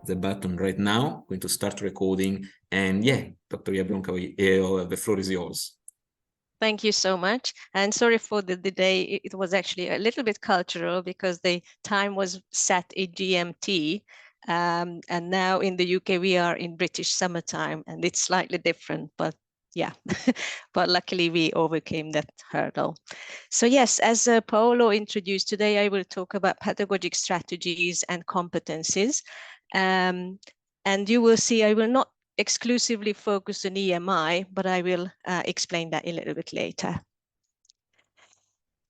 the button right now. I'm going to start recording. And yeah, Dr. Jablonkai, the floor is yours. Thank you so much. And sorry for the delay. It was actually a little bit cultural because the time was set in GMT. And now in the UK, we are in British summertime and it's slightly different, but yeah, but luckily we overcame that hurdle. So yes, as Paolo introduced today, I will talk about pedagogic strategies and competencies. And you will see I will not exclusively focus on EMI, but I will explain that a little bit later.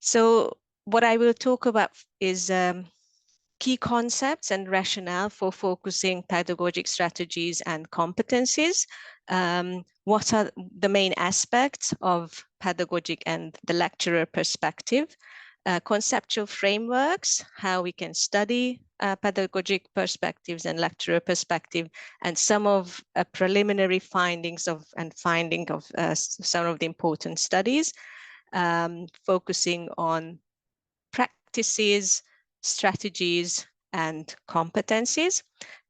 So what I will talk about is key concepts and rationale for focusing pedagogic strategies and competencies. What are the main aspects of pedagogic and the lecturer perspective? Conceptual frameworks, how we can study pedagogic perspectives and lecturer perspective, and some of preliminary findings of some of the important studies, focusing on practices, strategies, and competencies.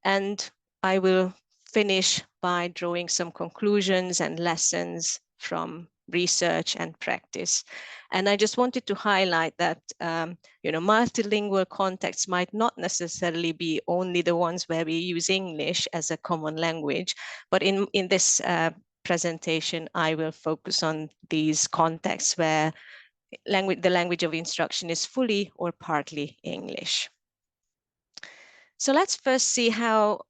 And I will finish by drawing some conclusions and lessons from research and practice. And I just wanted to highlight that multilingual contexts might not necessarily be only the ones where we use English as a common language, but in this presentation, I will focus on these contexts where the language of instruction is fully or partly English. So let's first see how,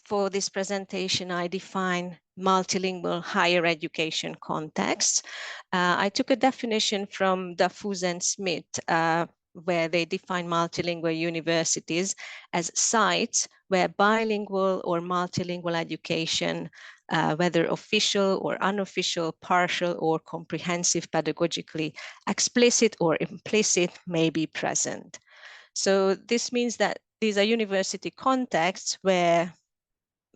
for this presentation, I define multilingual higher education contexts. I took a definition from Dafus and Smith, where they define multilingual universities as sites where bilingual or multilingual education, whether official or unofficial, partial or comprehensive pedagogically, explicit or implicit, may be present. So this means that these are university contexts where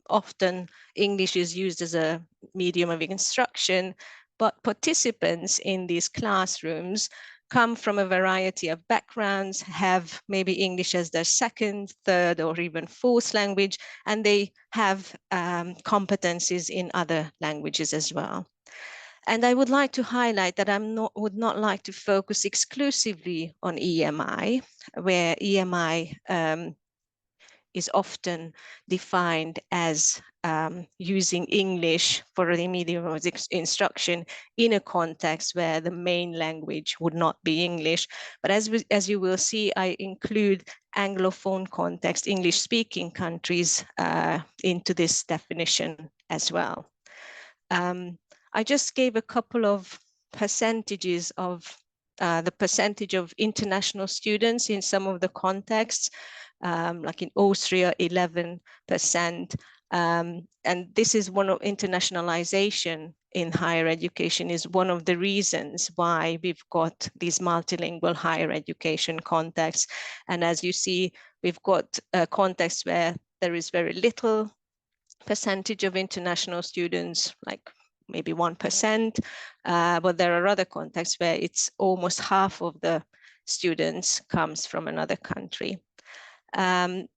often English is used as a medium of instruction, but participants in these classrooms come from a variety of backgrounds, have maybe English as their second, third, or even fourth language, and they have competencies in other languages as well. And I would like to highlight that would not like to focus exclusively on EMI, where EMI is often defined as using English for the medium of instruction in a context where the main language would not be English. But as you will see, I include Anglophone context, English-speaking countries into this definition as well. I just gave a couple of percentages of the percentage of international students in some of the contexts. Like in Austria, 11%. And this is one of internationalization in higher education is one of the reasons why we've got these multilingual higher education contexts. And as you see, we've got a context where there is very little percentage of international students, like maybe 1%, but there are other contexts where it's almost half of the students comes from another country. And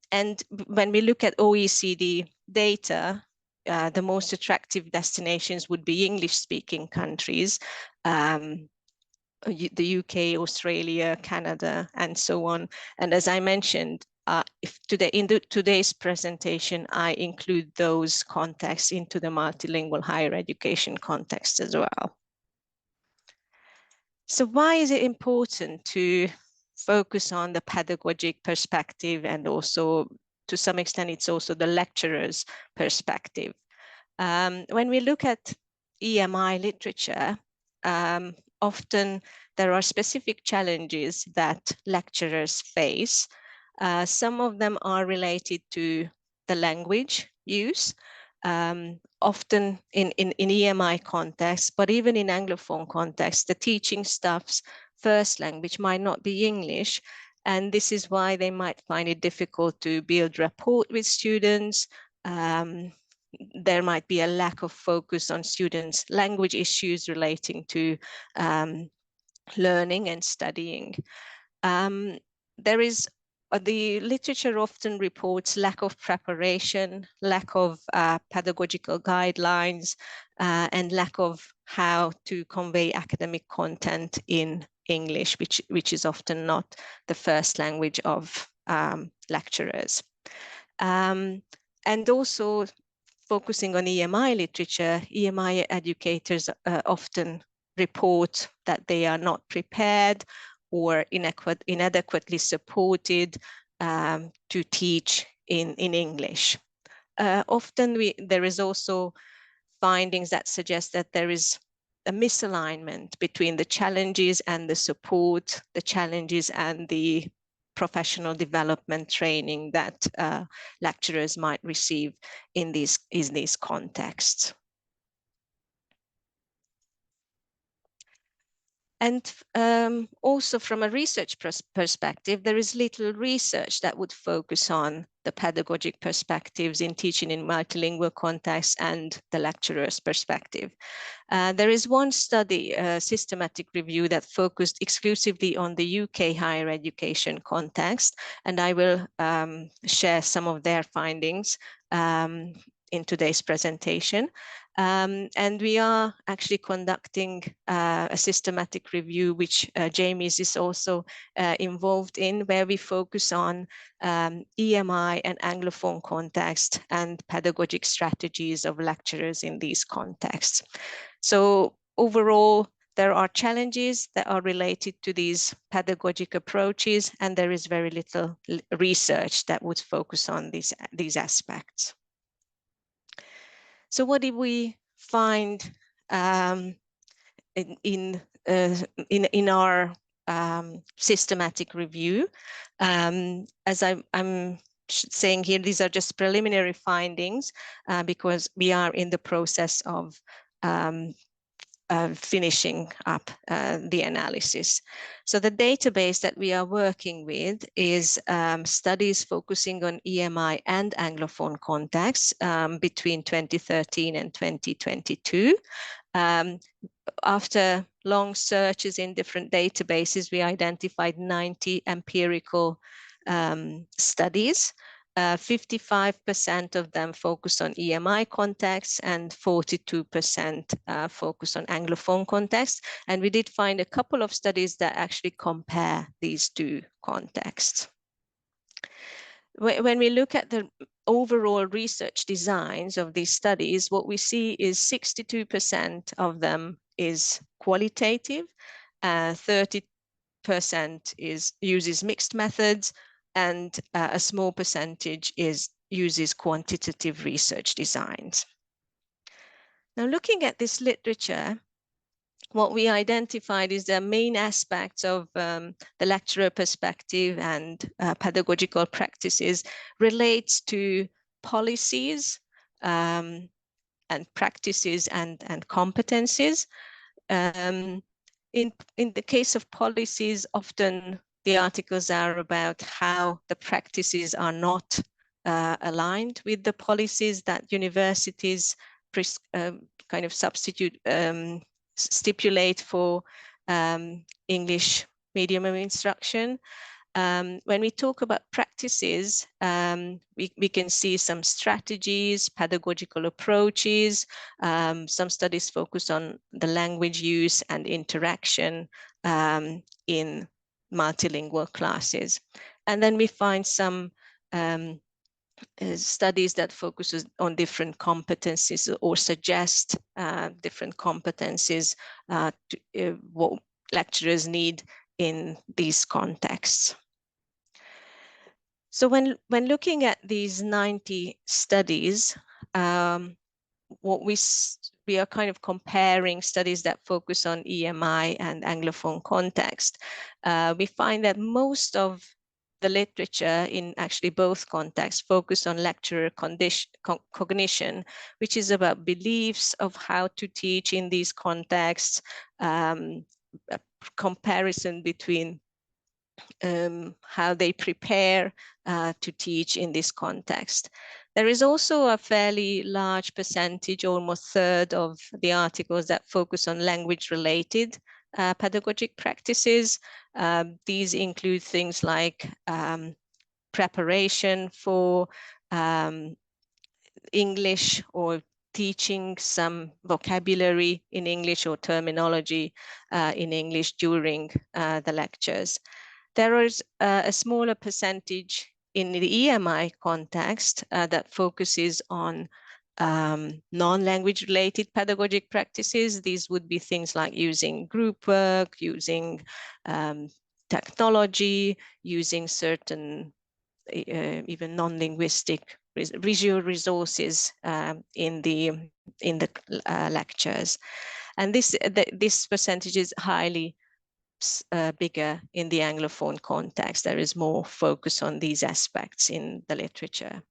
when we look at OECD data, the most attractive destinations would be English-speaking countries, the UK, Australia, Canada, and so on. And as I mentioned, in today's presentation, I include those contexts into the multilingual higher education context as well. So why is it important to focus on the pedagogic perspective, and also to some extent it's also the lecturer's perspective? When we look at EMI literature, often there are specific challenges that lecturers face. Some of them are related to the language use, often in EMI context, but even in Anglophone context, the teaching staff's first language might not be English. And this is why they might find it difficult to build rapport with students. There might be a lack of focus on students' language issues relating to learning and studying. There is the literature often reports lack of preparation, lack of pedagogical guidelines, and lack of how to convey academic content in English, which is often not the first language of lecturers. And also focusing on EMI literature, EMI educators often report that they are not prepared or inadequately supported to teach in English. Often there is also findings that suggest that there is a misalignment between the challenges and the support, the challenges and the professional development training that lecturers might receive in these contexts. And also from a research perspective, there is little research that would focus on the pedagogic perspectives in teaching in multilingual contexts and the lecturer's perspective. There is one study, a systematic review, that focused exclusively on the UK higher education context, and I will share some of their findings in today's presentation. And we are actually conducting a systematic review, which James is also involved in, where we focus on EMI and Anglophone context and pedagogic strategies of lecturers in these contexts. So overall, there are challenges that are related to these pedagogic approaches, and there is very little research that would focus on these aspects. So what did we find in our systematic review? As I'm saying here, these are just preliminary findings because we are in the process of finishing up the analysis. So the database that we are working with is studies focusing on EMI and Anglophone contexts between 2013 and 2022. After long searches in different databases, we identified 90 empirical studies. 55% of them focused on EMI contexts and 42% focused on Anglophone contexts. And we did find a couple of studies that actually compare these two contexts. When we look at the overall research designs of these studies, what we see is 62% of them is qualitative, 30% uses mixed methods, and a small percentage uses quantitative research designs. Now, looking at this literature, what we identified is the main aspects of the lecturer perspective and pedagogical practices relates to policies and practices and competencies. In the case of policies, often the articles are about how the practices are not aligned with the policies that universities kind of stipulate for English medium of instruction. When we talk about practices, we can see some strategies, pedagogical approaches. Some studies focus on the language use and interaction in multilingual classes. And then we find some studies that focuses on different competencies or suggest different competencies what lecturers need in these contexts. So when looking at these 90 studies, what we are kind of comparing studies that focus on EMI and Anglophone context. We find that most of the literature in actually both contexts focus on lecturer cognition, which is about beliefs of how to teach in these contexts, a comparison between how they prepare to teach in this context. There is also a fairly large percentage, almost a third of the articles that focus on language-related pedagogic practices. These include things like preparation for English or teaching some vocabulary in English or terminology in English during the lectures. There is a smaller percentage in the EMI context that focuses on non-language related pedagogic practices. These would be things like using group work, using technology, using certain even non-linguistic visual resources in the lectures. And this percentage is highly bigger in the Anglophone context. There is more focus on these aspects in the literature.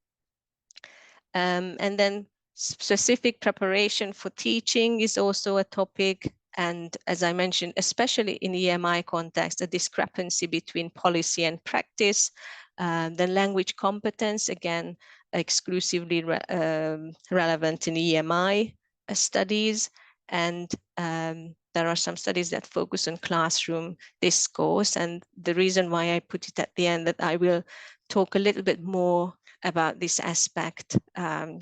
And then specific preparation for teaching is also a topic. And as I mentioned, especially in the EMI context, a discrepancy between policy and practice. The language competence, again, exclusively relevant in EMI studies. And there are some studies that focus on classroom discourse. And the reason why I put it at the end that I will talk a little bit more about this aspect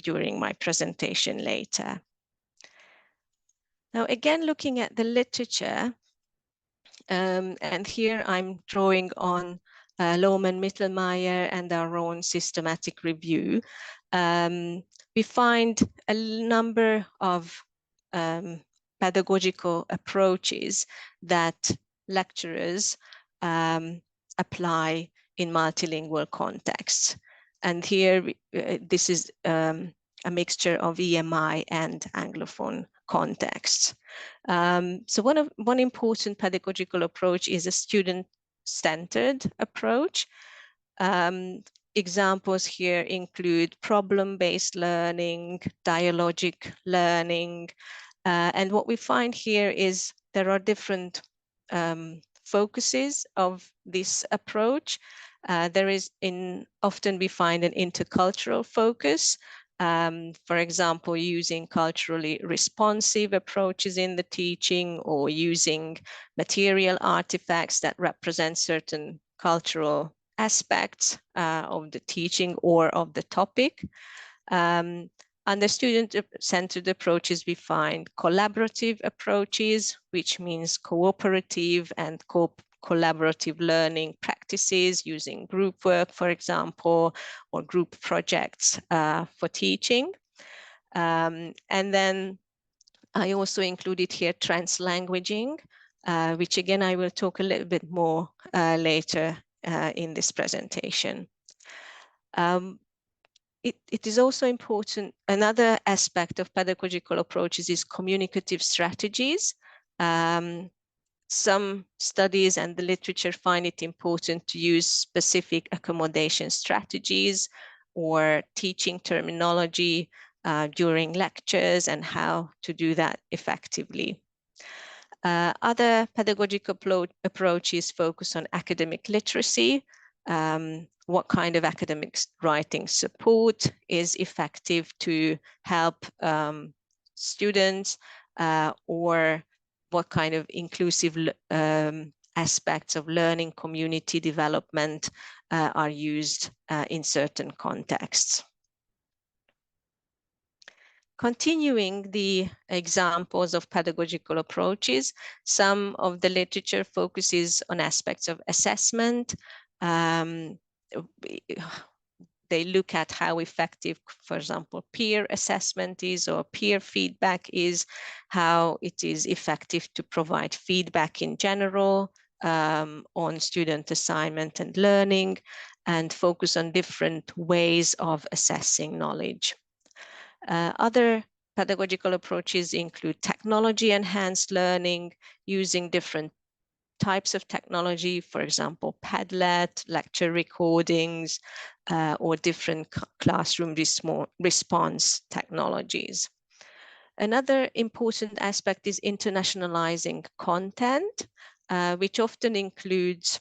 during my presentation later. Now, again, looking at the literature, and here I'm drawing on Lohmann, Mittelmeier, and our own systematic review. We find a number of pedagogical approaches that lecturers apply in multilingual contexts. And here, this is a mixture of EMI and Anglophone contexts. So one important pedagogical approach is a student-centered approach. Examples here include problem-based learning, dialogic learning, and what we find here is there are different focuses of this approach. There is often we find an intercultural focus, for example, using culturally responsive approaches in the teaching or using material artifacts that represent certain cultural aspects of the teaching or of the topic. Under student-centered approaches, we find collaborative approaches, which means cooperative and collaborative learning practices using group work, for example, or group projects for teaching. And then I also included here translanguaging, which again, I will talk a little bit more later in this presentation. It is also important, another aspect of pedagogical approaches is communicative strategies. Some studies and the literature find it important to use specific accommodation strategies or teaching terminology during lectures and how to do that effectively. Other pedagogical approaches focus on academic literacy. What kind of academic writing support is effective to help students, or what kind of inclusive aspects of learning community development are used in certain contexts. Continuing the examples of pedagogical approaches, some of the literature focuses on aspects of assessment. They look at how effective, for example, peer assessment is or peer feedback is, how it is effective to provide feedback in general on student assignment and learning, and focus on different ways of assessing knowledge. Other pedagogical approaches include technology-enhanced learning, using different types of technology, for example, Padlet, lecture recordings, or different classroom response technologies. Another important aspect is internationalizing content, which often includes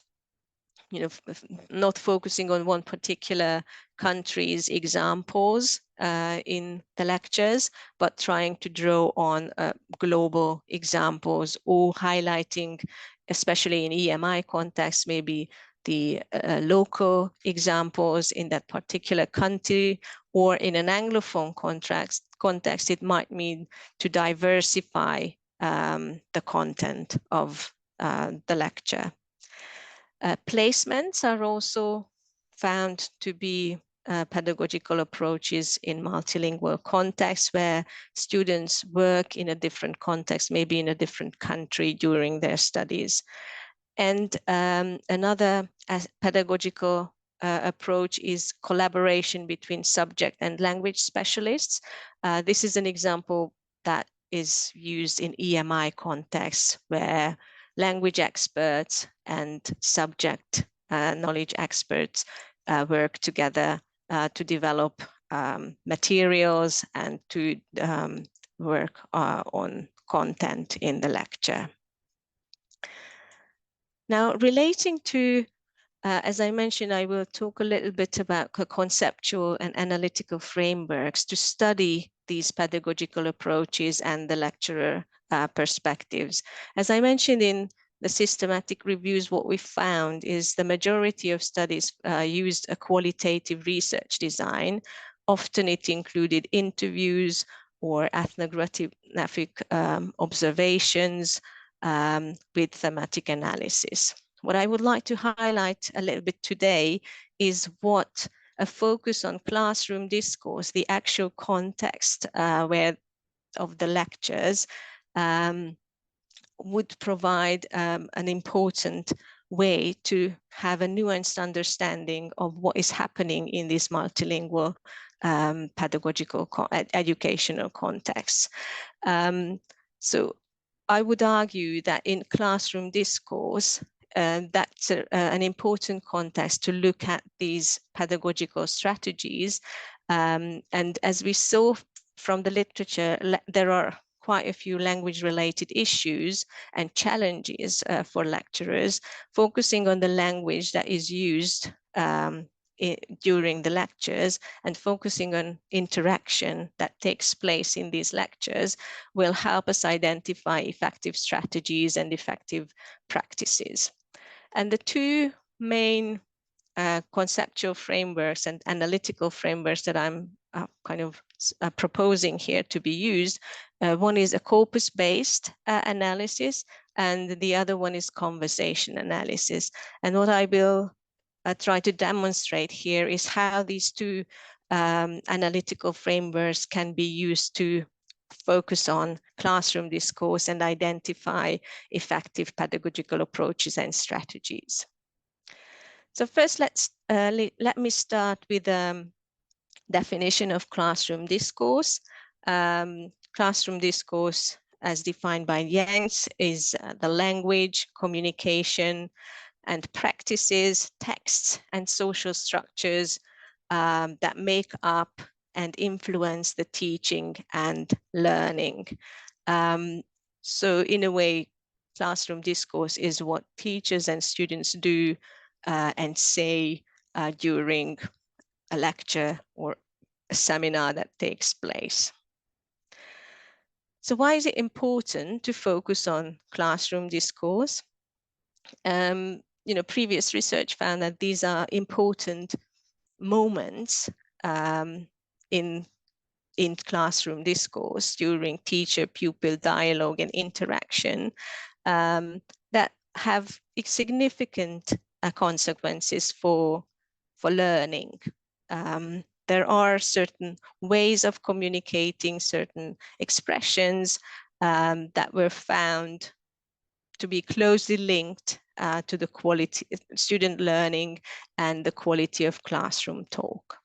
not focusing on one particular country's examples in the lectures, but trying to draw on global examples or highlighting, especially in EMI context, maybe the local examples in that particular country, or in an Anglophone context, it might mean to diversify the content of the lecture. Placements are also found to be pedagogical approaches in multilingual contexts, where students work in a different context, maybe in a different country during their studies. And another pedagogical approach is collaboration between subject and language specialists. This is an example that is used in EMI contexts, where language experts and subject knowledge experts work together to develop materials and to work on content in the lecture. Now, relating to, as I mentioned, I will talk a little bit about conceptual and analytical frameworks to study these pedagogical approaches and the lecturer perspectives. As I mentioned in the systematic reviews, what we found is the majority of studies used a qualitative research design. Often it included interviews or ethnographic observations with thematic analysis. What I would like to highlight a little bit today is what a focus on classroom discourse, the actual context of the lectures, would provide an important way to have a nuanced understanding of what is happening in this multilingual pedagogical educational context. So I would argue that in classroom discourse, that's an important context to look at these pedagogical strategies. And as we saw from the literature, there are quite a few language-related issues and challenges for lecturers, focusing on the language that is used during the lectures and focusing on interaction that takes place in these lectures will help us identify effective strategies and effective practices. And the two main conceptual frameworks and analytical frameworks that I'm proposing here to be used. One is a corpus-based analysis, and the other one is conversation analysis. And what I will try to demonstrate here is how these two analytical frameworks can be used to focus on classroom discourse and identify effective pedagogical approaches and strategies. So first, let me start with definition of classroom discourse. Classroom discourse, as defined by Yang, is the language, communication, and practices, texts, and social structures that make up and influence the teaching and learning. So in a way, classroom discourse is what teachers and students do and say during a lecture or a seminar that takes place. So why is it important to focus on classroom discourse? Previous research found that these are important moments in classroom discourse during teacher-pupil dialogue and interaction that have significant consequences for learning. There are certain ways of communicating, certain expressions that were found to be closely linked to the quality of student learning and the quality of classroom talk.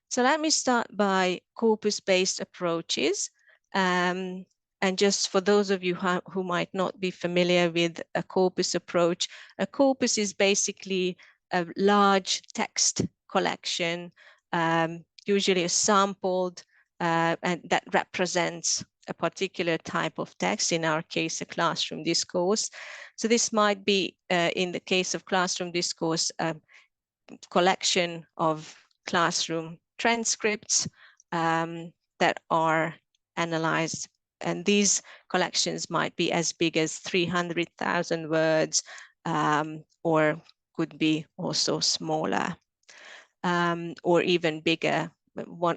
So let me start by corpus-based approaches. And just for those of you who might not be familiar with a corpus approach, a corpus is basically a large text collection, usually a sampled, and that represents a particular type of text, in our case, a classroom discourse. So this might be, in the case of classroom discourse, a collection of classroom transcripts that are analyzed. And these collections might be as big as 300,000 words, or could be also smaller, or even bigger.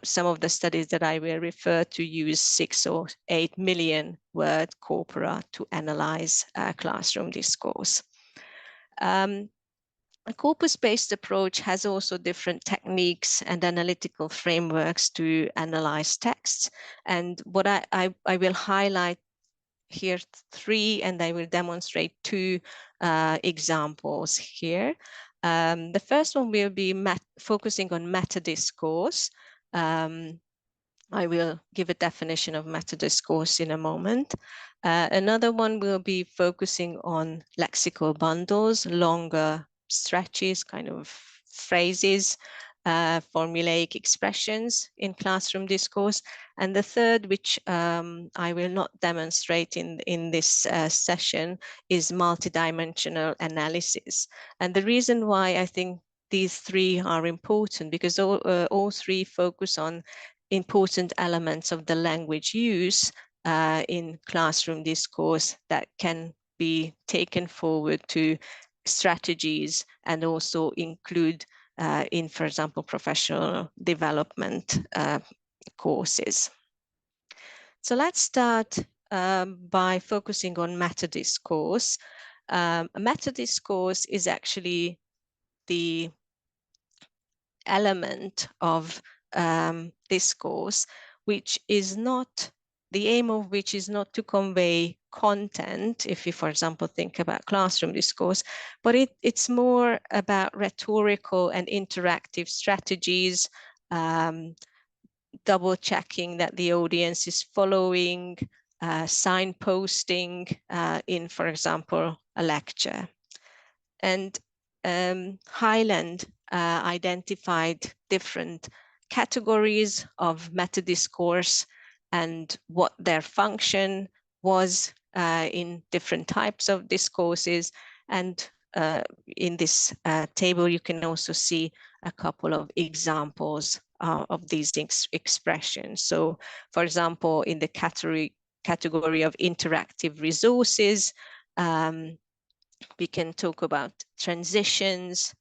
Some of the studies that I will refer to use 6 or 8 million word corpora to analyze classroom discourse. A corpus-based approach has also different techniques and analytical frameworks to analyze texts. And what I will highlight here 3, and I will demonstrate 2 examples here. The first one will be focusing on meta-discourse. I will give a definition of meta-discourse in a moment. Another one will be focusing on lexical bundles, longer stretches, kind of phrases, formulaic expressions in classroom discourse. And the third, which I will not demonstrate in this session, is multidimensional analysis. And the reason why I think these 3 are important, because all 3 focus on important elements of the language use in classroom discourse that can be taken forward to strategies and also include in, for example, professional development courses. So let's start by focusing on meta-discourse. Meta-discourse is actually the element of discourse, which is not, the aim of which is not to convey content, if you, for example, think about classroom discourse, but it's more about rhetorical and interactive strategies, double checking that the audience is following, signposting in, for example, a lecture. And Highland identified different categories of meta-discourse and what their function was in different types of discourses. And in this table, you can also see a couple of examples of these expressions. So, for example, in the category of interactive resources, we can talk about transitions,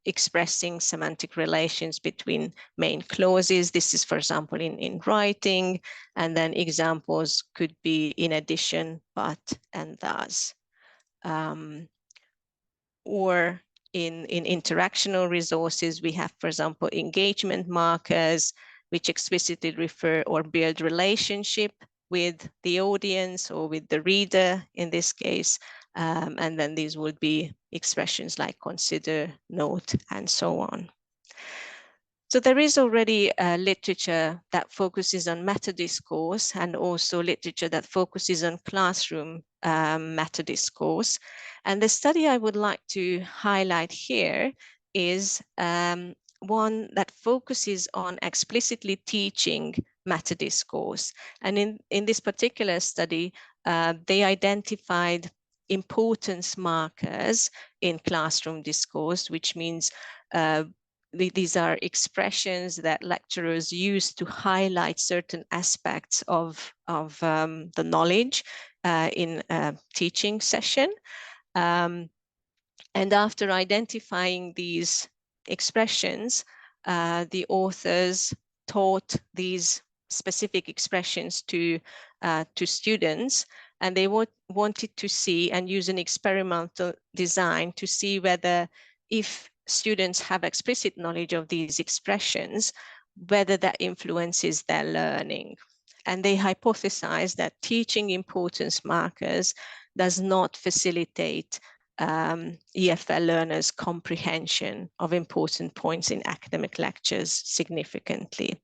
expressing semantic relations between main clauses. This is, for example, in writing, and then examples could be in addition, but, and thus. Or in interactional resources, we have, for example, engagement markers, which explicitly refer or build relationship with the audience or with the reader in this case. And then these would be expressions like consider, note, and so on. So there is already literature that focuses on meta-discourse and also literature that focuses on classroom meta-discourse. And the study I would like to highlight here is one that focuses on explicitly teaching meta-discourse. And in this particular study, they identified importance markers in classroom discourse, which means these are expressions that lecturers use to highlight certain aspects of the knowledge in a teaching session. And after identifying these expressions, the authors taught these specific expressions to students, and they wanted to see and use an experimental design to see whether, if students have explicit knowledge of these expressions, whether that influences their learning. And they hypothesized that teaching importance markers does not facilitate EFL learners' comprehension of important points in academic lectures significantly.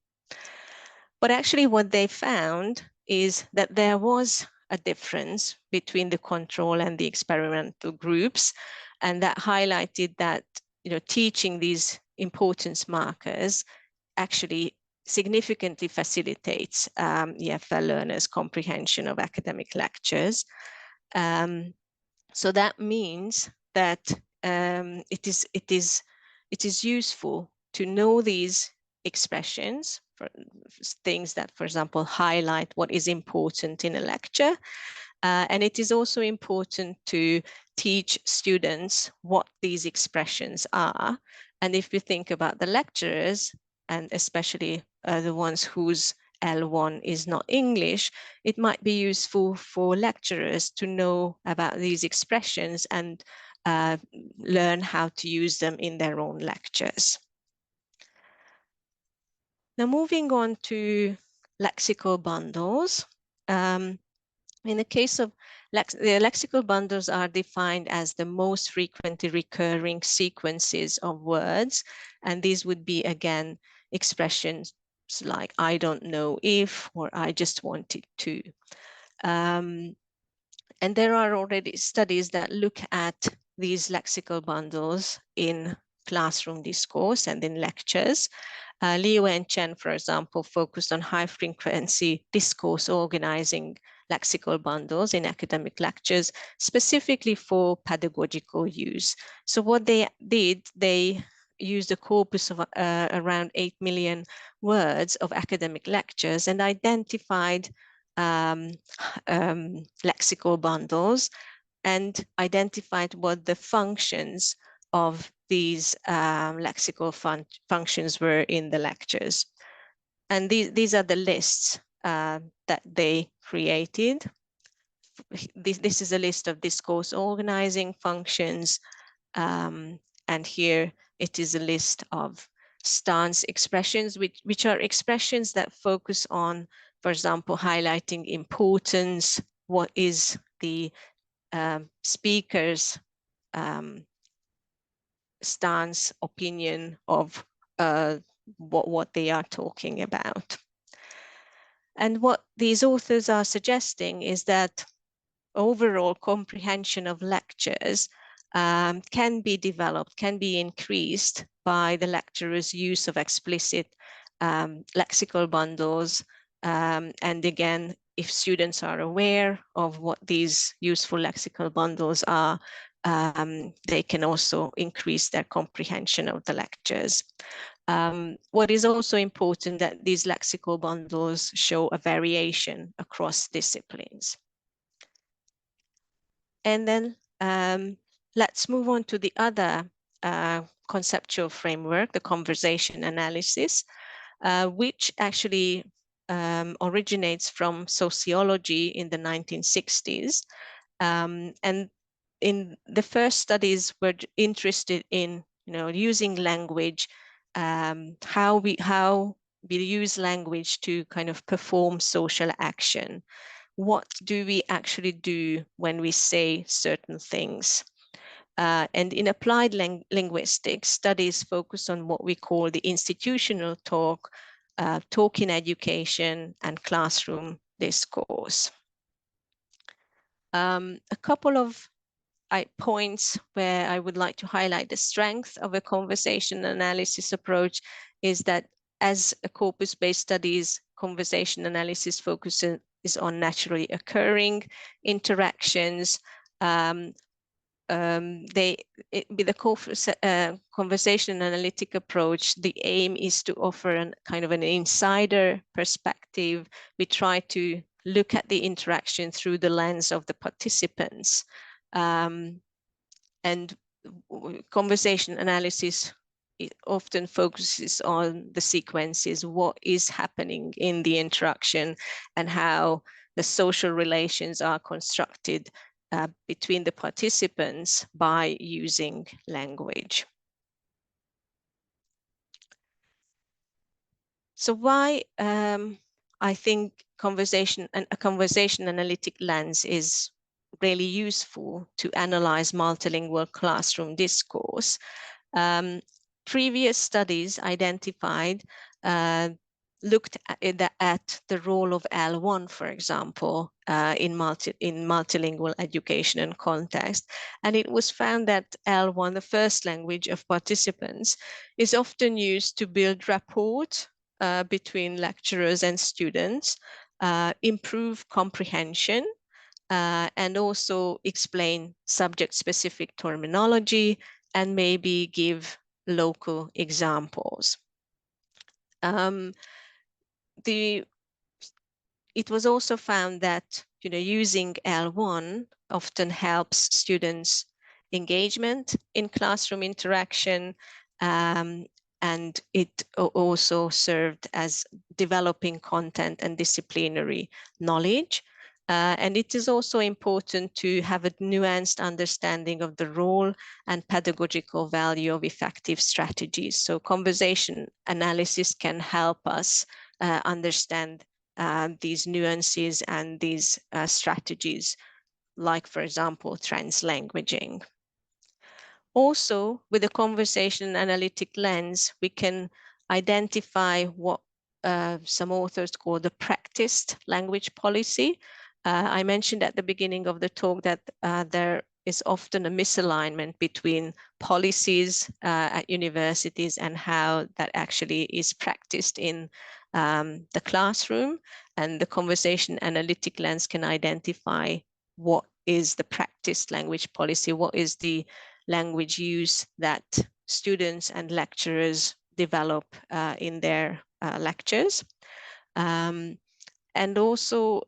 But actually what they found is that there was a difference between the control and the experimental groups, and that highlighted that teaching these importance markers actually significantly facilitates EFL learners' comprehension of academic lectures. So that means that it is useful to know these expressions, for things that, for example, highlight what is important in a lecture. And it is also important to teach students what these expressions are. And if you think about the lecturers, and especially the ones whose L1 is not English, it might be useful for lecturers to know about these expressions and learn how to use them in their own lectures. Now, moving on to lexical bundles. In the case of the lexical bundles are defined as the most frequently recurring sequences of words. And these would be, again, expressions like I don't know if, or I just wanted to. And there are already studies that look at these lexical bundles in classroom discourse and in lectures. Liu and Chen, for example, focused on high-frequency discourse organizing lexical bundles in academic lectures, specifically for pedagogical use. So what they did, they used a corpus of around 8 million words of academic lectures and identified lexical bundles and identified what the functions of these lexical functions were in the lectures. And these are the lists that they created. This is a list of discourse organizing functions. And here it is a list of stance expressions, which are expressions that focus on, for example, highlighting importance, what is the speaker's stance, opinion of what they are talking about. And what these authors are suggesting is that overall comprehension of lectures can be developed, can be increased by the lecturer's use of explicit lexical bundles. And again, if students are aware of what these useful lexical bundles are, they can also increase their comprehension of the lectures. What is also important that these lexical bundles show a variation across disciplines. And then let's move on to the other conceptual framework, the conversation analysis, which actually originates from sociology in the 1960s. And in the first studies were interested in, using language, how we use language to kind of perform social action. What do we actually do when we say certain things? And in applied linguistics, studies focus on what we call the institutional talk, talk in education, and classroom discourse. A couple of points where I would like to highlight the strength of a conversation analysis approach is that as a corpus-based studies, conversation analysis focuses on naturally occurring interactions. With the conversation analytic approach, the aim is to offer an kind of an insider perspective. We try to look at the interaction through the lens of the participants. And conversation analysis, it often focuses on the sequences, what is happening in the interaction and how the social relations are constructed between the participants by using language. So why I think a conversation analytic lens is really useful to analyze multilingual classroom discourse. Previous studies identified, looked at the role of L1, for example, in multilingual education and context. And it was found that L1, the first language of participants, is often used to build rapport between lecturers and students, improve comprehension, and also explain subject-specific terminology and maybe give local examples. It was also found that using L1 often helps students engagement in classroom interaction, and it also served as developing content and disciplinary knowledge. And it is also important to have a nuanced understanding of the role and pedagogical value of effective strategies. So conversation analysis can help us understand these nuances and these strategies, like, for example, translanguaging. Also, with a conversation analytic lens, we can identify what some authors call the practiced language policy. I mentioned at the beginning of the talk that there is often a misalignment between policies at universities and how that actually is practiced in the classroom. And the conversation analytic lens can identify what is the practiced language policy, what is the language use that students and lecturers develop in their lectures. And also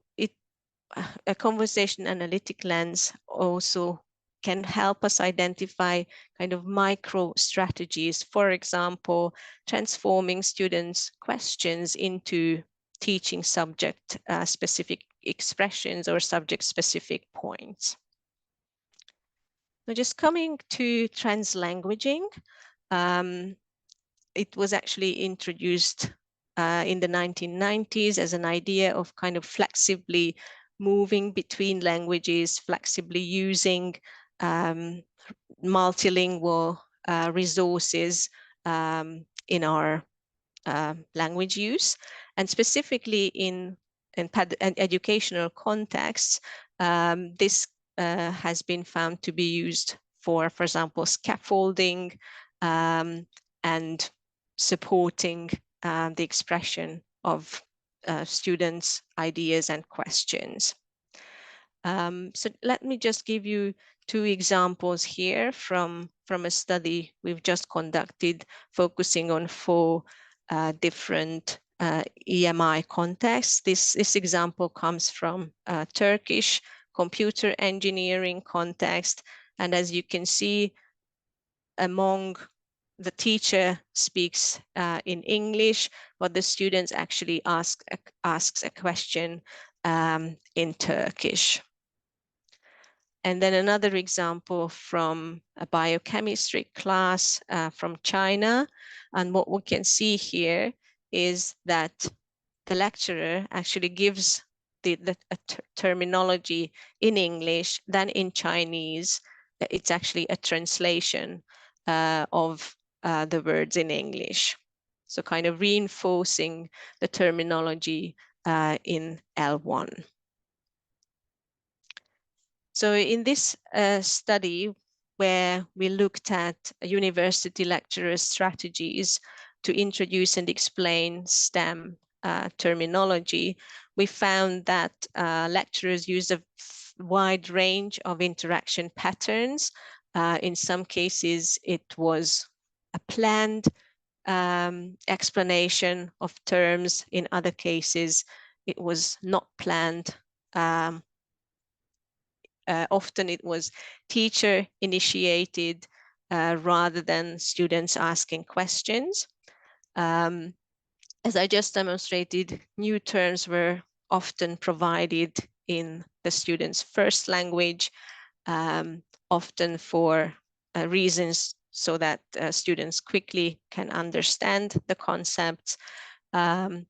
a conversation analytic lens also can help us identify kind of micro strategies, for example, transforming students' questions into teaching subject specific expressions or subject specific points. Now, just coming to translanguaging, it was actually introduced in the 1990s as an idea of kind of flexibly moving between languages, flexibly using multilingual resources in our language use, and specifically in educational contexts, this has been found to be used for example, scaffolding and supporting the expression of students' ideas and questions. So let me just give you two examples here from a study we've just conducted, focusing on 4 different EMI contexts. This example comes from Turkish computer engineering context. And as you can see, among the teacher speaks in English, but the students actually asks a question in Turkish. And then another example from a biochemistry class from China. And what we can see here is that the lecturer actually gives the terminology in English, then in Chinese. It's actually a translation of the words in English. So kind of reinforcing the terminology in L1. So in this study, where we looked at university lecturers' strategies to introduce and explain STEM terminology, we found that lecturers use a wide range of interaction patterns. In some cases, it was a planned explanation of terms. In other cases, it was not planned. Often it was teacher initiated rather than students asking questions. As I just demonstrated, new terms were often provided in the student's first language, often for reasons so that students quickly can understand the concepts. And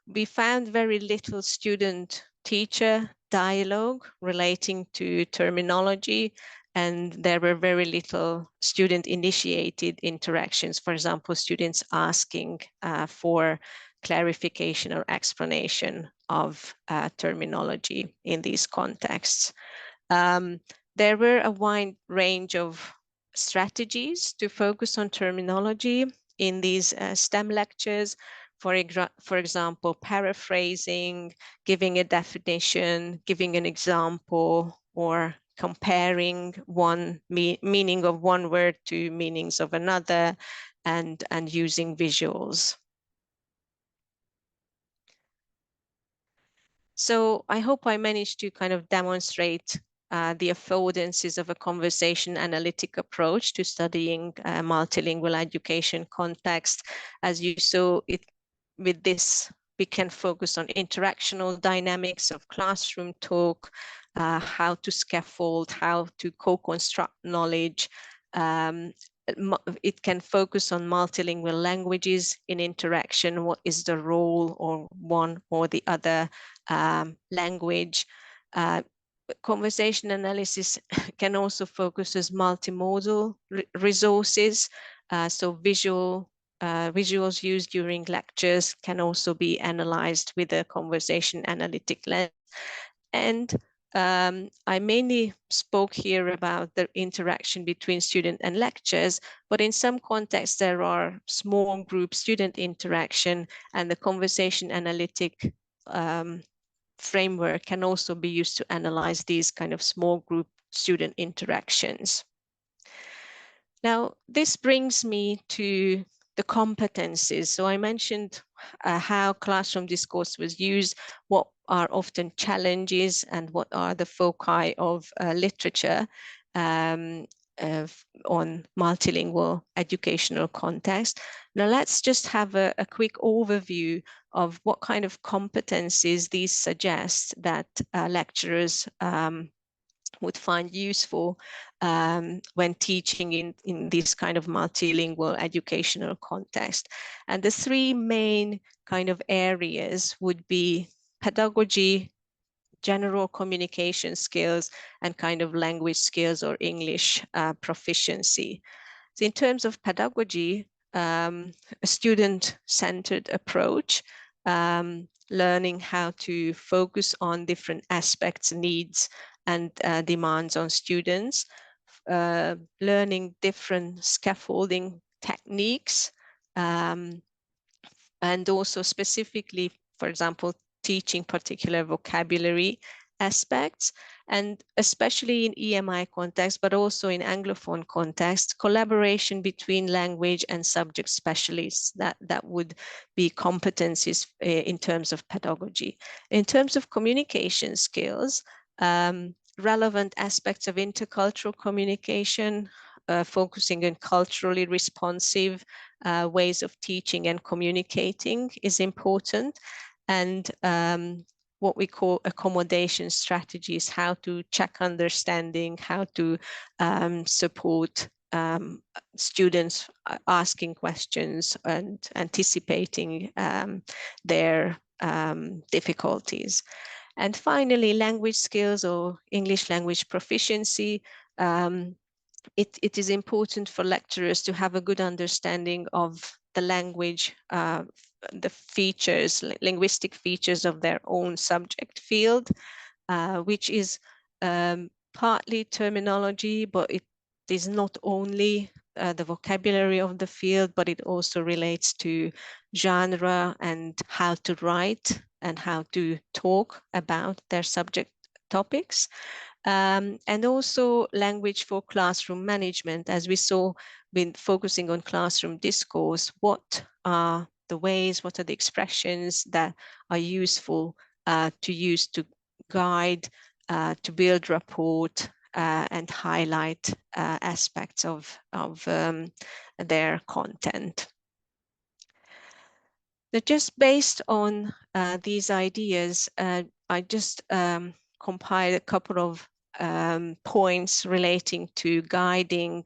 we found very little student-teacher dialogue relating to terminology, and there were very little student-initiated interactions. For example, students asking for clarification or explanation of terminology in these contexts. There were a wide range of strategies to focus on terminology in these STEM lectures. For example, paraphrasing, giving a definition, giving an example, or comparing one meaning of one word to meanings of another, and using visuals. So I hope I managed to kind of demonstrate the affordances of a conversation analytic approach to studying multilingual education context. As you saw, with this, we can focus on interactional dynamics of classroom talk, how to scaffold, how to co-construct knowledge. It can focus on multilingual languages in interaction. What is the role of one or the other language? Conversation analysis can also focus as multimodal resources. So visuals used during lectures can also be analyzed with a conversation analytic lens. And I mainly spoke here about the interaction between student and lectures, but in some contexts there are small group student interaction, and the conversation analytic framework can also be used to analyze these kind of small group student interactions. Now, this brings me to the competencies. So I mentioned how classroom discourse was used, what are often challenges, and what are the foci of literature on multilingual educational context. Now let's just have a quick overview of what kind of competencies these suggest that lecturers would find useful when teaching in this kind of multilingual educational context. And the three main kind of areas would be pedagogy, general communication skills, and kind of language skills or English proficiency. So in terms of pedagogy, a student-centered approach, learning how to focus on different aspects, needs, and demands on students, learning different scaffolding techniques, and also specifically, for example, teaching particular vocabulary aspects, and especially in EMI context, but also in Anglophone context, collaboration between language and subject specialists, that would be competencies in terms of pedagogy. In terms of communication skills, relevant aspects of intercultural communication, focusing on culturally responsive ways of teaching and communicating is important. And what we call accommodation strategies, how to check understanding, how to support students asking questions and anticipating their difficulties. And finally, language skills or English language proficiency. It is important for lecturers to have a good understanding of the language, the features, linguistic features of their own subject field, which is partly terminology, but it is not only the vocabulary of the field, but it also relates to genre and how to write and how to talk about their subject topics. And also language for classroom management, as we saw, been focusing on classroom discourse. What are the ways, what are the expressions that are useful to use to guide, to build rapport, and highlight aspects of their content. Now, just based on these ideas, I just compiled a couple of points relating to guiding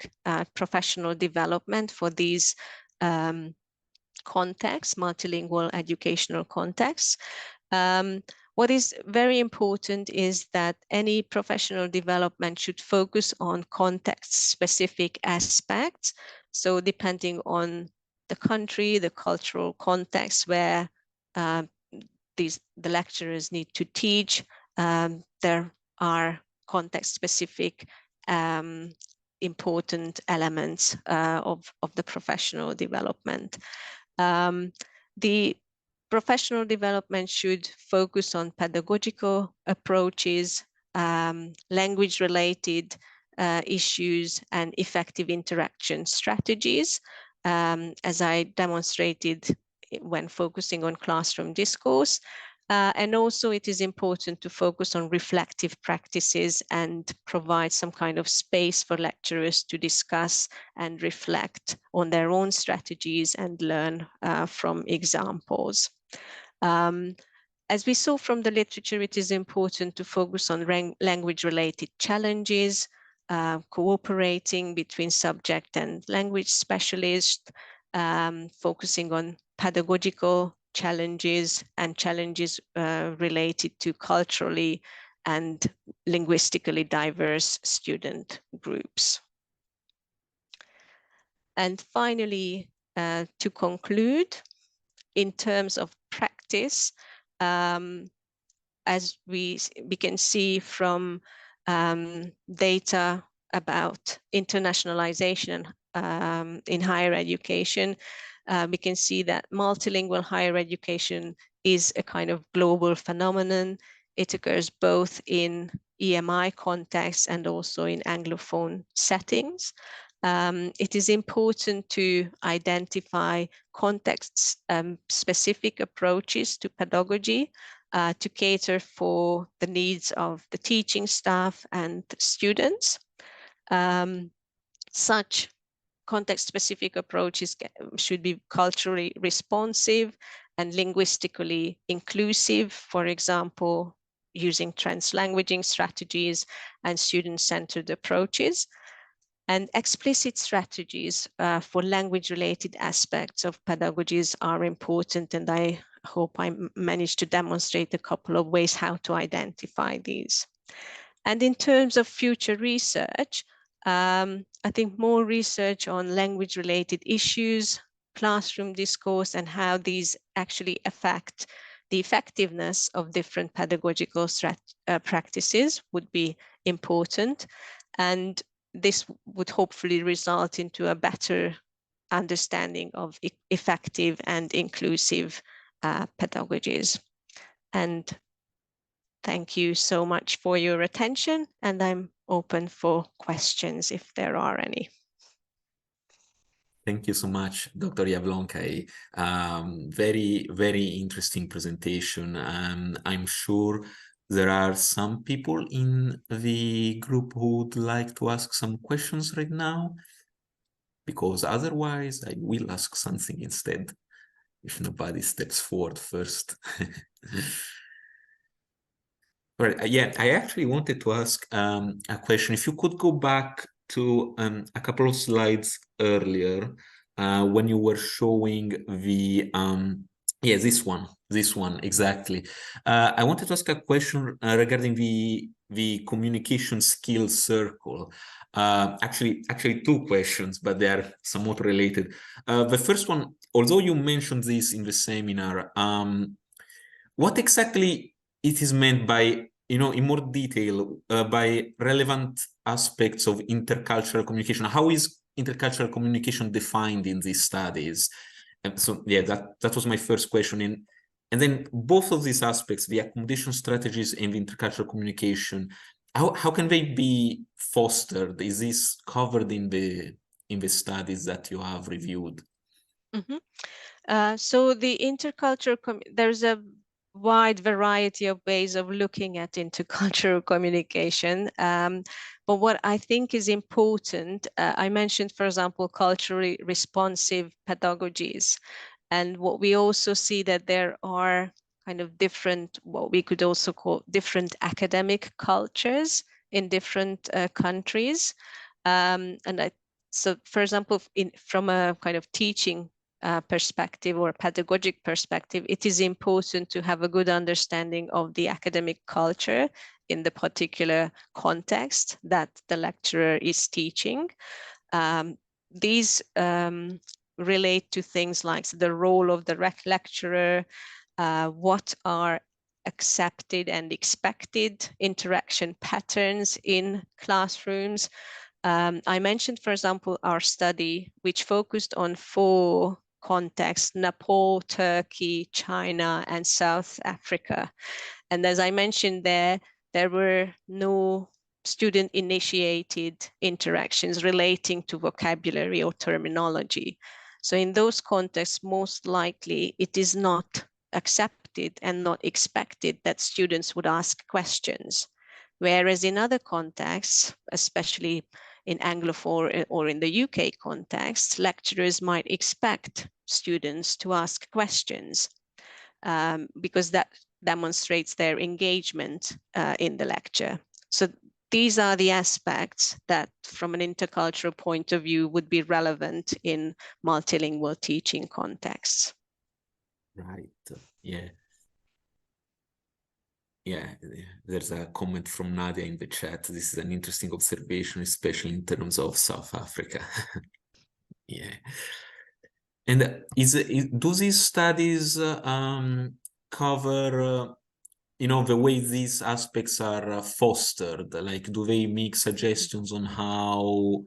professional development for these contexts, multilingual educational contexts. What is very important is that any professional development should focus on context-specific aspects. So depending on the country, the cultural context where the lecturers need to teach, there are context-specific important elements of the professional development. The professional development should focus on pedagogical approaches, language-related issues, and effective interaction strategies, as I demonstrated when focusing on classroom discourse. And also it is important to focus on reflective practices and provide some kind of space for lecturers to discuss and reflect on their own strategies and learn from examples. As we saw from the literature, it is important to focus on language-related challenges, cooperating between subject and language specialists, focusing on pedagogical challenges and challenges related to culturally and linguistically diverse student groups. And finally, to conclude, in terms of practice, as we can see from data about internationalization in higher education, we can see that multilingual higher education is a kind of global phenomenon. It occurs both in EMI contexts and also in Anglophone settings. It is important to identify context-specific approaches to pedagogy to cater for the needs of the teaching staff and students. Such context-specific approaches should be culturally responsive and linguistically inclusive, for example, using translanguaging strategies and student-centered approaches. And explicit strategies for language-related aspects of pedagogies are important, and I hope I managed to demonstrate a couple of ways how to identify these. And in terms of future research, I think more research on language-related issues, classroom discourse, and how these actually affect the effectiveness of different pedagogical practices would be important. And this would hopefully result into a better understanding of effective and inclusive pedagogies. And thank you so much for your attention, and I'm open for questions if there are any. Thank you so much, Dr. Jablonkai. Very, very interesting presentation. I'm sure there are some people in the group who would like to ask some questions right now, because otherwise I will ask something instead, if nobody steps forward first. Right. Yeah, I actually wanted to ask a question. If you could go back to a couple of slides earlier when you were showing the yeah, this one exactly. I wanted to ask a question regarding the communication skills circle. Actually two questions, but they are somewhat related. The first one, although you mentioned this in the seminar, what exactly it is meant by, you know, in more detail, by relevant aspects of intercultural communication? How is intercultural communication defined in these studies? And so, yeah, that was my first question. And then both of these aspects, the accommodation strategies and the intercultural communication, how can they be fostered? Is this covered in the studies that you have reviewed? Mm-hmm. So the intercultural, there's a wide variety of ways of looking at intercultural communication. But what I think is important, I mentioned, for example, culturally responsive pedagogies. And what we also see that there are kind of different, what we could also call different academic cultures in different countries. So for example, from a kind of teaching perspective or pedagogic perspective, it is important to have a good understanding of the academic culture in the particular context that the lecturer is teaching. These relate to things like the role of the lecturer, what are accepted and expected interaction patterns in classrooms. I mentioned, for example, our study, which focused on 4 contexts: Nepal, Turkey, China, and South Africa. And as I mentioned there were no student-initiated interactions relating to vocabulary or terminology. So in those contexts, most likely it is not accepted expected and not expected that students would ask questions. Whereas in other contexts, especially in Anglophone or in the UK context, lecturers might expect students to ask questions because that demonstrates their engagement in the lecture. So these are the aspects that from an intercultural point of view would be relevant in multilingual teaching contexts. Right. Yeah. Yeah, there's a comment from Nadia in the chat. This is an interesting observation, especially in terms of South Africa. Yeah. And do these studies cover, the way these aspects are fostered? Like, do they make suggestions on how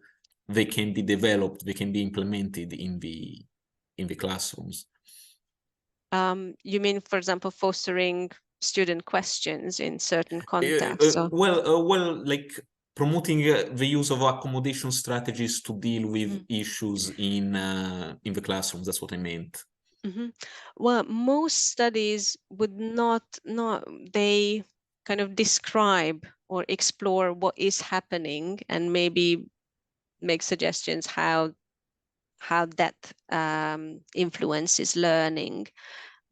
they can be developed, they can be implemented in the classrooms? You mean, for example, fostering student questions in certain contexts? Well, like promoting the use of accommodation strategies to deal with issues in the classrooms. That's what I meant. Well, most studies would not they kind of describe or explore what is happening and maybe make suggestions how that influences learning.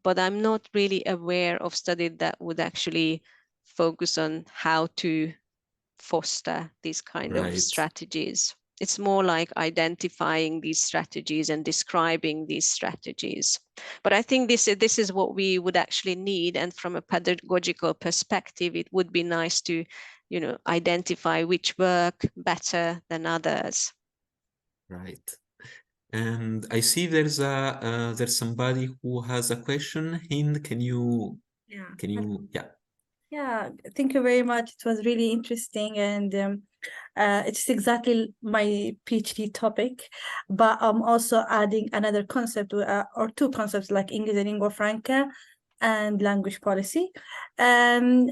But I'm not really aware of study that would actually focus on how to foster these kind of strategies. It's more like identifying these strategies and describing these strategies. But I think this is what we would actually need. And from a pedagogical perspective, it would be nice to, identify which work better than others. Right. And I see there's somebody who has a question. Hind, can you? Yeah, thank you very much. It was really interesting, and it's exactly my PhD topic. But I'm also adding another concept or two concepts, like English and lingua franca and language policy. And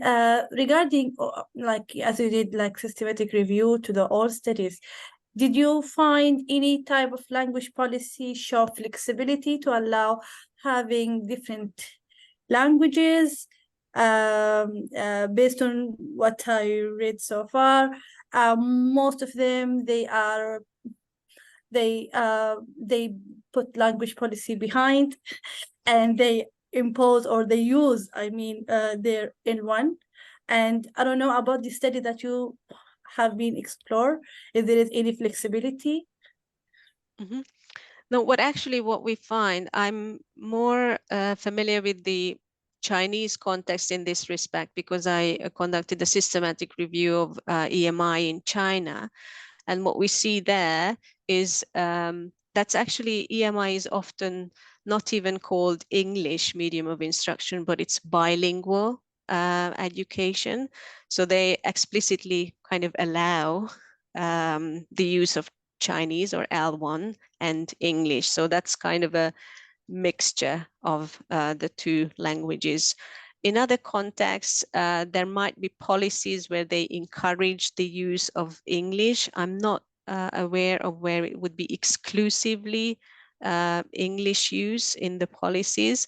regarding, like, as you did, like systematic review to the all studies, did you find any type of language policy show flexibility to allow having different languages? Based on what I read so far, most of them they put language policy behind, and they impose or they use, their N1. And I don't know about the study that you have been explored, if there is any flexibility. No, what we find, I'm more familiar with the Chinese context in this respect because I conducted a systematic review of EMI in China. And what we see there is that's actually EMI is often not even called English medium of instruction, but it's bilingual education. So they explicitly kind of allow the use of Chinese or L1 and English. So that's kind of a mixture of the two languages. In other contexts, there might be policies where they encourage the use of English. I'm not aware of where it would be exclusively English use in the policies.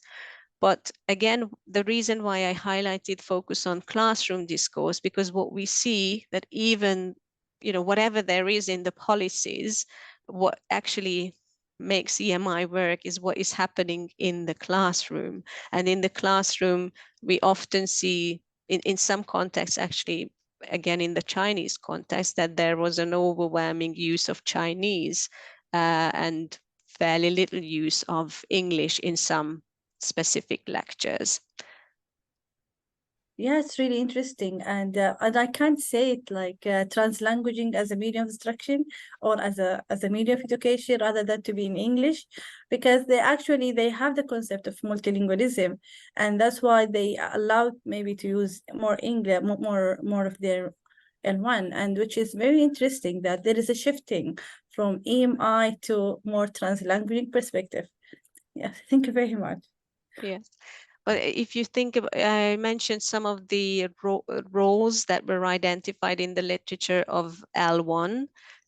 But again, the reason why I highlighted focus on classroom discourse, because what we see that even, whatever there is in the policies, what actually makes EMI work is what is happening in the classroom. And in the classroom, we often see in some contexts, actually, again, in the Chinese context, that there was an overwhelming use of Chinese and fairly little use of English in some specific lectures. Yeah, it's really interesting, and I can't say it like translanguaging as a medium of instruction or as a medium of education rather than to be in English, because they have the concept of multilingualism, and that's why they allowed maybe to use more English, more of their L1, and which is very interesting that there is a shifting from EMI to more translanguaging perspective. Yeah, thank you very much. Yes. But if you think about, I mentioned some of the roles that were identified in the literature of L1.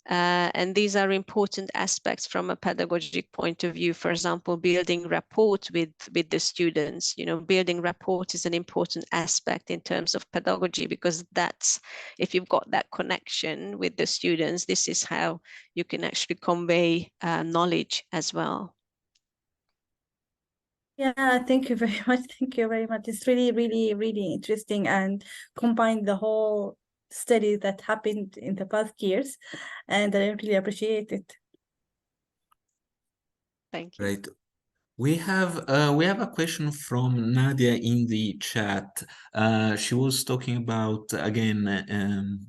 And these are important aspects from a pedagogic point of view. For example, building rapport with the students. You know, building rapport is an important aspect in terms of pedagogy, because that's, if you've got that connection with the students, this is how you can actually convey knowledge as well. Yeah, thank you very much. Thank you very much. It's really, really, really interesting, and combine the whole study that happened in the past years, and I really appreciate it. Thank you. Right. We have a question from Nadia in the chat. She was talking about, again,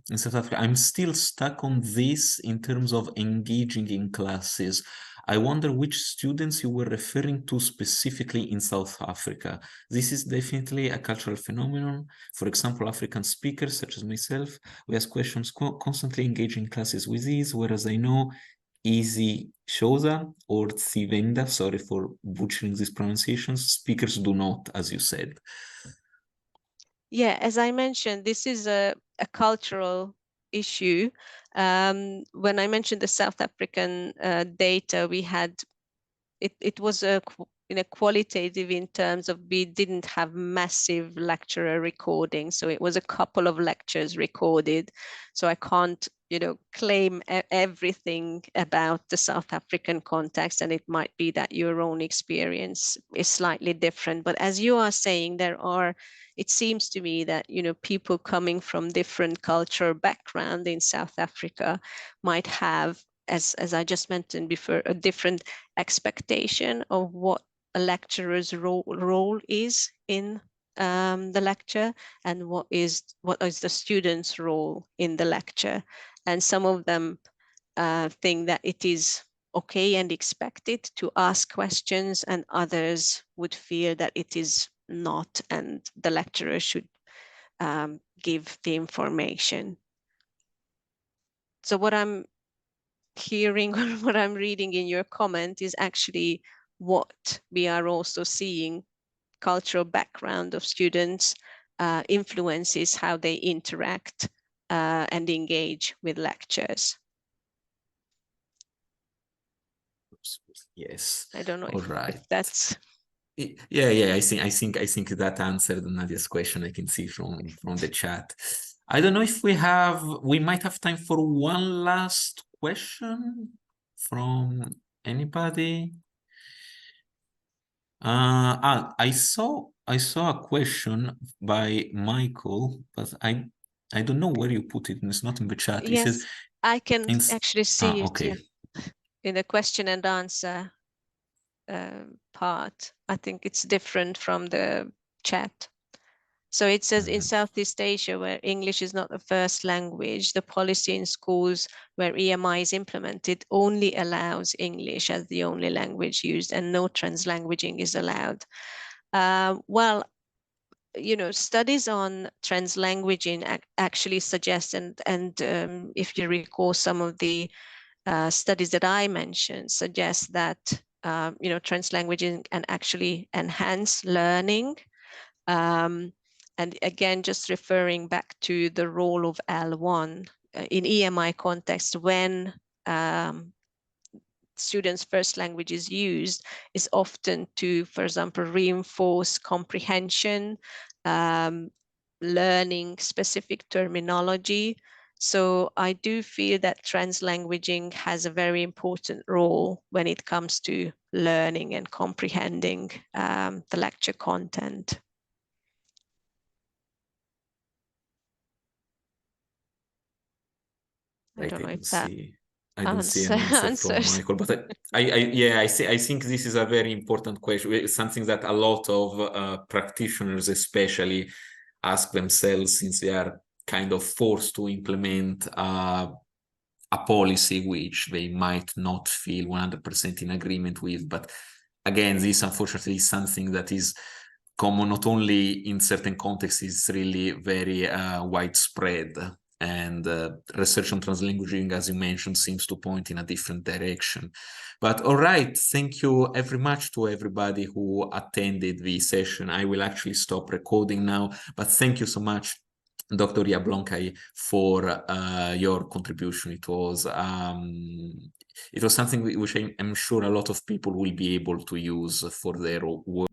in South Africa. I'm still stuck on this in terms of engaging in classes. I wonder which students you were referring to specifically in South Africa. This is definitely a cultural phenomenon. For example, African speakers such as myself, we ask questions constantly engaging in classes with these, whereas I know Easy Shoza or Tsivenda, sorry for butchering these pronunciations, speakers do not, as you said. Yeah, as I mentioned, this is a cultural issue. When I mentioned the South African data, we had, it was in a qualitative in terms of we didn't have massive lecturer recording. So it was a couple of lectures recorded. So I can't, you know, claim everything about the South African context, and it might be that your own experience is slightly different. But as you are saying, it seems to me that, you know, people coming from different cultural background in South Africa might have, as I just mentioned before, a different expectation of what a lecturer's role is in the lecture, and what is the student's role in the lecture. And some of them think that it is okay and expected to ask questions, and others would feel that it is not, and the lecturer should give the information. So what I'm hearing or what I'm reading in your comment is actually what we are also seeing. Cultural background of students influences how they interact and engage with lectures. Yes. I don't know if that's... Yeah, I think that answered Nadia's question. I can see from the chat. I don't know if we might have time for one last question from anybody. I saw a question by Michael, but I don't know where you put it, and it's not in the chat. Yes, it says, I can actually see it, okay. in the question and answer part. I think it's different from the chat. So it says in Southeast Asia, where English is not the first language, the policy in schools where EMI is implemented only allows English as the only language used, and no translanguaging is allowed. Well, you know, studies on translanguaging actually suggest, and if you recall, some of the studies that I mentioned suggest that you know, translanguaging can actually enhance learning. And again, just referring back to the role of L1 in EMI context, when students' first language is used, is often to, for example, reinforce comprehension, learning specific terminology. So I do feel that translanguaging has a very important role when it comes to learning and comprehending the lecture content. I don't know if that I don't see an answer from Michael, but I think this is a very important question. It's something that a lot of practitioners especially ask themselves, since they are kind of forced to implement a policy which they might not feel 100% in agreement with. But again, this unfortunately is something that is common not only in certain contexts, it's really very widespread. And research on translanguaging, as you mentioned, seems to point in a different direction. But all right, thank you very much to everybody who attended the session. I will actually stop recording now, but thank you so much Dr. Jablonkai, for your contribution. It was something which I'm sure a lot of people will be able to use for their work.